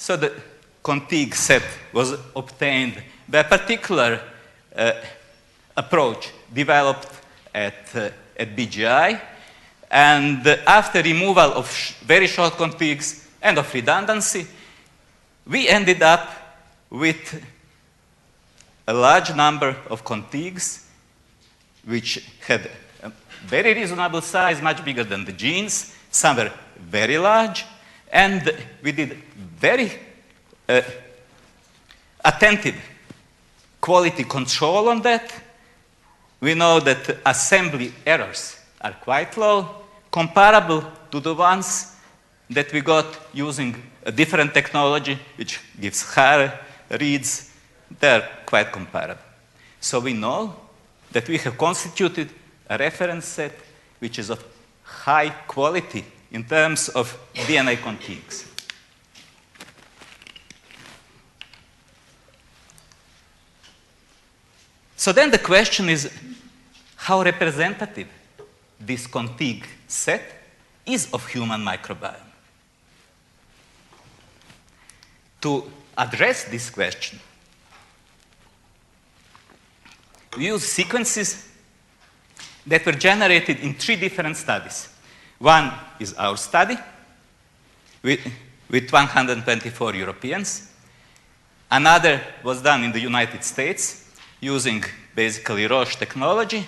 So the config set was obtained by a particular approach developed at BGI. And after removal of very short configs and of redundancy, we ended up with a large number of configs which had a very reasonable size, much bigger than the genes. Some were very large, and we did very attentive quality control on that. We know that assembly errors are quite low, comparable to the ones that we got using a different technology, which gives higher reads. They're quite comparable. So we know that we have constituted a reference set which is of high quality in terms of DNA configs. So then the question is, how representative this config set is of human microbiome? To address this question, we use sequences that were generated in 3 different studies. One is our study with 124 Europeans. Another was done in the United States using basically Roche technology.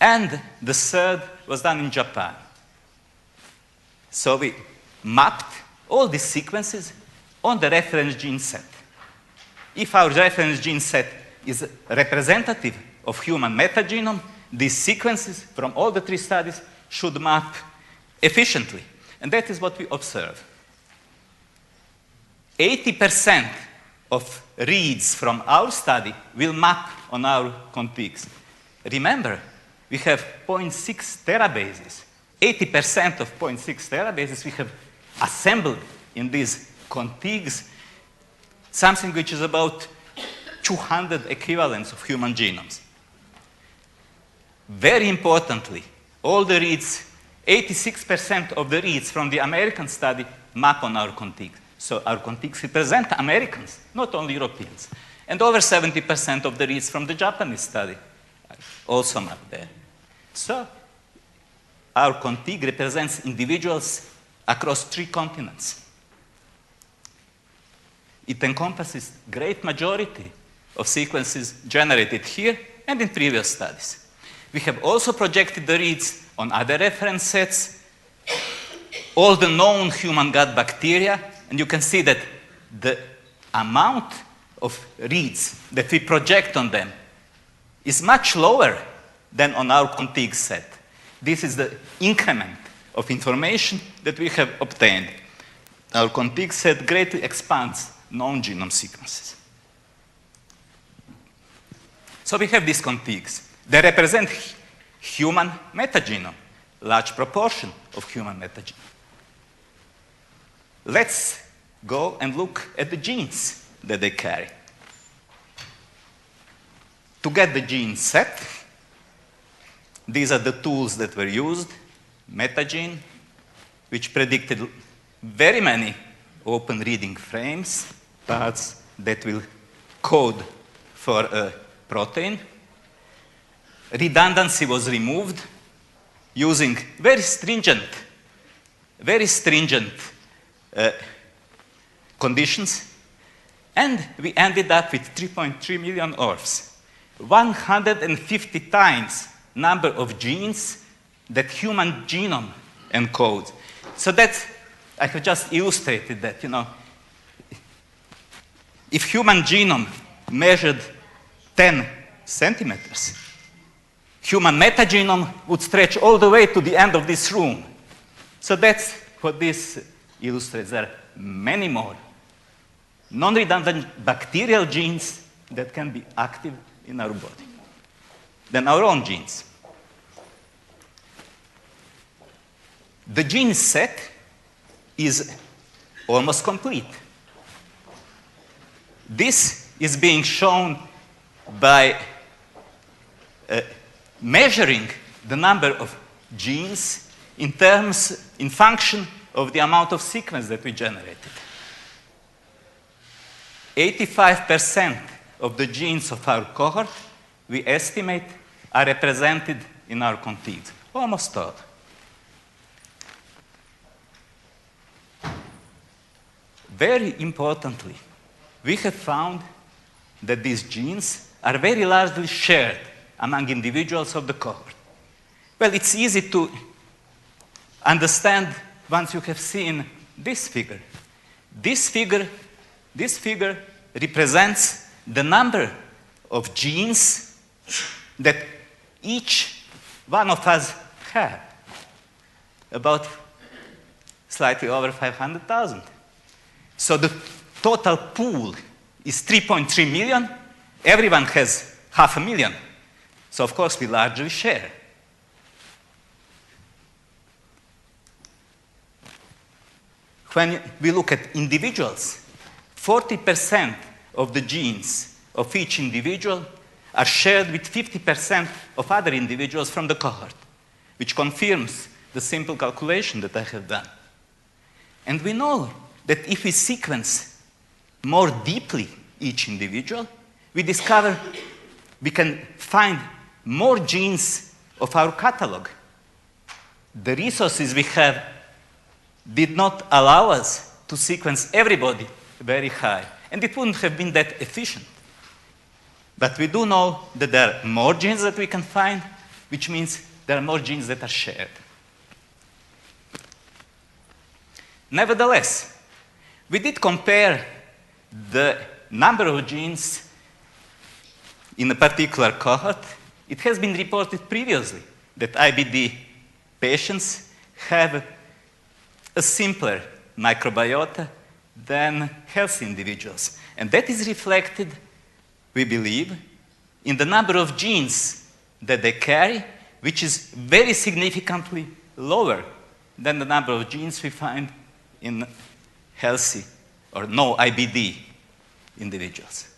And the third was done in Japan. So we mapped all these sequences on the reference gene set. If our reference gene set is representative of human metagenome, these sequences from all the 3 studies should map efficiently. And that is what we observe. 80% of reads from our study will map on our configs. Remember, we have 0.6 terabases. 80% of 0.6 terabases we have assembled in these configs, something which is about 200 equivalents of human genomes. Very importantly, all the reads, 86% of the reads from the American study map on our configs. So our configs represent Americans, not only Europeans. And over 70% of the reads from the Japanese study are also mapped there. So our config represents individuals across 3 continents. It encompasses great majority of sequences generated here and in previous studies. We have also projected the reads on other reference sets, all the known human gut bacteria, and you can see that the amount of reads that we project on them is much lower than on our config set. This is the increment of information that we have obtained. Our config set greatly expands known genome sequences. So we have these configs. They represent human metagenome, large proportion of human metagenome. Let's go and look at the genes that they carry. To get the gene set, these are the tools that were used. Metagene, which predicted very many open reading frames, parts that will code for a protein. Redundancy was removed using very stringent conditions, and we ended up with 3.3 million ORFs, 150 times number of genes that human genome encodes. So that, I have just illustrated that, if human genome measured 10 centimeters, human metagenome would stretch all the way to the end of this room. So that's what this illustrates. There are many more non-redundant bacterial genes that can be active in our body than our own genes. The gene set is almost complete. This is being shown by measuring the number of genes in function of the amount of sequence that we generated. 85% of the genes of our cohort, we estimate, are represented in our contigs, almost all. Very importantly, we have found that these genes are very largely shared among individuals of the cohort. Well, it's easy to understand once you have seen this figure. This figure represents the number of genes that each one of us have, about slightly over 500,000. So the total pool is 3.3 million. Everyone has 500,000. So of course we largely share. When we look at individuals, 40% of the genes of each individual are shared with 50% of other individuals from the cohort, which confirms the simple calculation that I have done. And we know that if we sequence more deeply each individual, we discover we can find more genes of our catalog. The resources we have did not allow us to sequence everybody very high, and it wouldn't have been that efficient. But we do know that there are more genes that we can find, which means there are more genes that are shared. Nevertheless, we did compare the number of genes in a particular cohort. It has been reported previously that IBD patients have a simpler microbiota than healthy individuals. And that is reflected, we believe, in the number of genes that they carry, which is very significantly lower than the number of genes we find in healthy or no IBD individuals.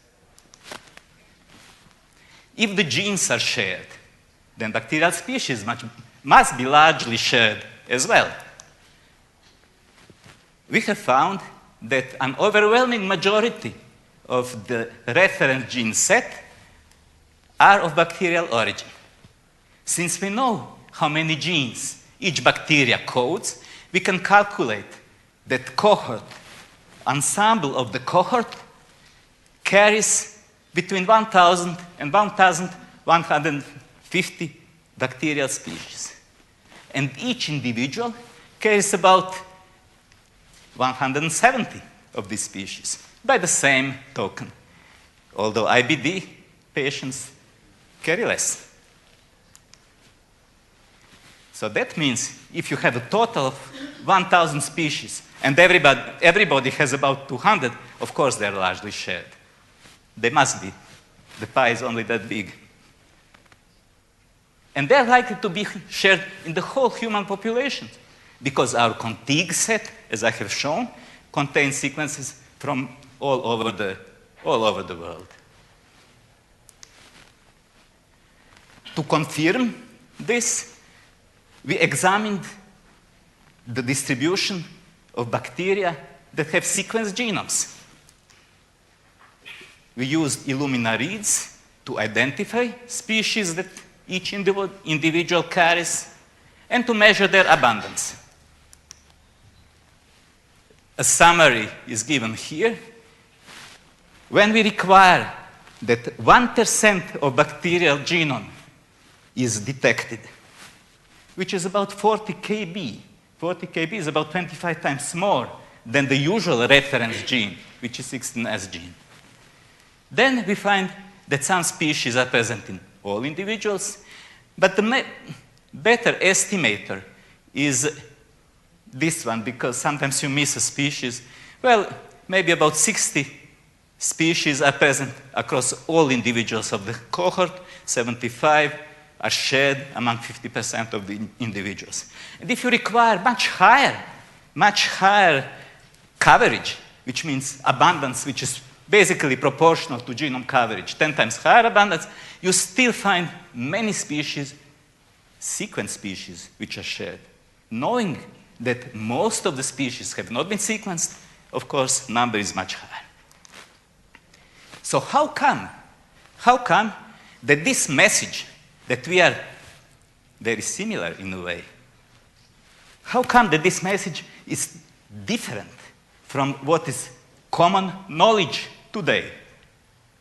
If the genes are shared, then bacterial species must be largely shared as well. We have found that an overwhelming majority of the reference gene set are of bacterial origin. Since we know how many genes each bacteria codes, we can calculate that cohort, ensemble of the cohort, carries between 1,000 and 1,150 bacterial species. And each individual carries about 170 of these species, by the same token, although IBD patients carry less. So that means if you have a total of 1,000 species and everybody has about 200, of course they're largely shared. They must be. The pie is only that big. And they're likely to be shared in the whole human population, because our contig set, as I have shown, contains sequences from all over the world. To confirm this, we examined the distribution of bacteria that have sequenced genomes. We used Illumina reads to identify species that each individual carries and to measure their abundance. A summary is given here. When we require that 1% of bacterial genome is detected, which is about 40 kb. 40 kb is about 25 times more than the usual reference gene, which is XIII gene. Then we find that some species are present in all individuals, but the better estimator is this one, because sometimes you miss a species. Well, maybe about 60 species are present across all individuals of the cohort, 75 are shared among 50% of the individuals. And if you require much higher coverage, which means abundance, which is basically proportional to genome coverage, 10 times higher abundance, you still find many species, sequence species, which are shared. Knowing that most of the species have not been sequenced, of course, number is much higher. So how come that this message, that we are very similar in a way, how come that this message is different from what is common knowledge today?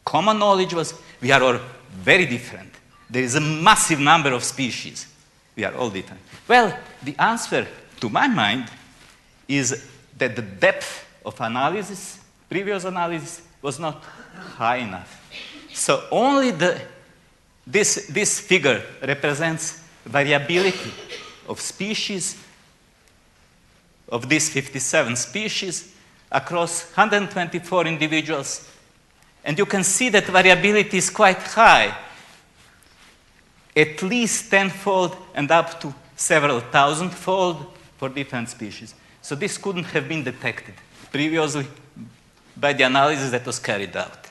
Common knowledge was we are all very different. There is a massive number of species. We are all different. Well, the answer, to my mind, is that the depth of analysis, previous analysis, was not high enough. So only this figure represents variability of species, of these 57 species, across 124 individuals. And you can see that variability is quite high, at least tenfold and up to several thousandfold for different species. So this couldn't have been detected previously by the analysis that was carried out.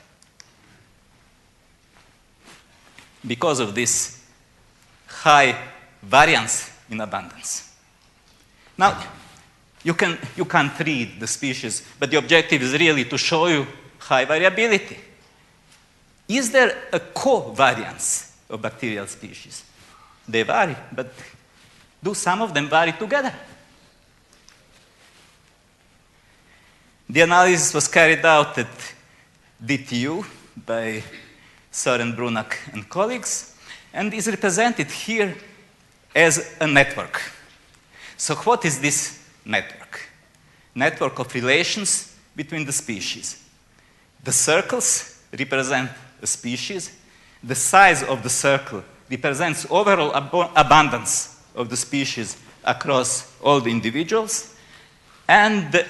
Because of this high variance in abundance. Now, you can't read the species, but the objective is really to show you high variability. Is there a covariance of bacterial species? They vary, but do some of them vary together? The analysis was carried out at DTU by Søren Brunak and colleagues, and is represented here as a network. So what is this network? Network of relations between the species. The circles represent a species. The size of the circle represents overall abundance of the species across all the individuals. And the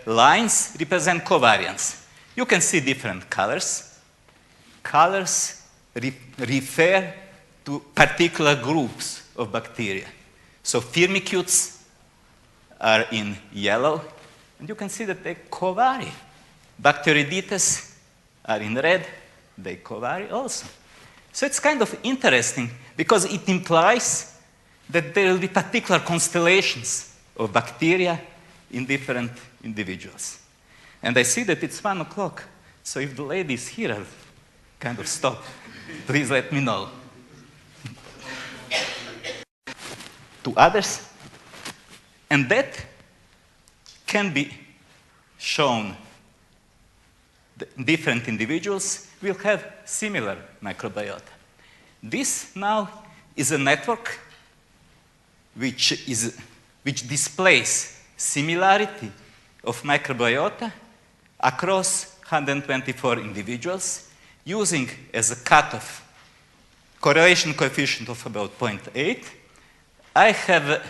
lines represent covariance. You can see different colors. Colors refer to particular groups of bacteria. So firmicutes are in yellow, and you can see that they covary. Bacteroidetes are in red, they covary also. So it's kind of interesting because it implies that there will be particular constellations of bacteria in different individuals. And I see that it's 1 o'clock, so if the lady is here, I'll kind of stop. Please let me know. To others, and that can be shown. The different individuals will have similar microbiota. This now is a network which displays similarity of microbiota across 124 individuals using as a cutoff correlation coefficient of about 0.8. I have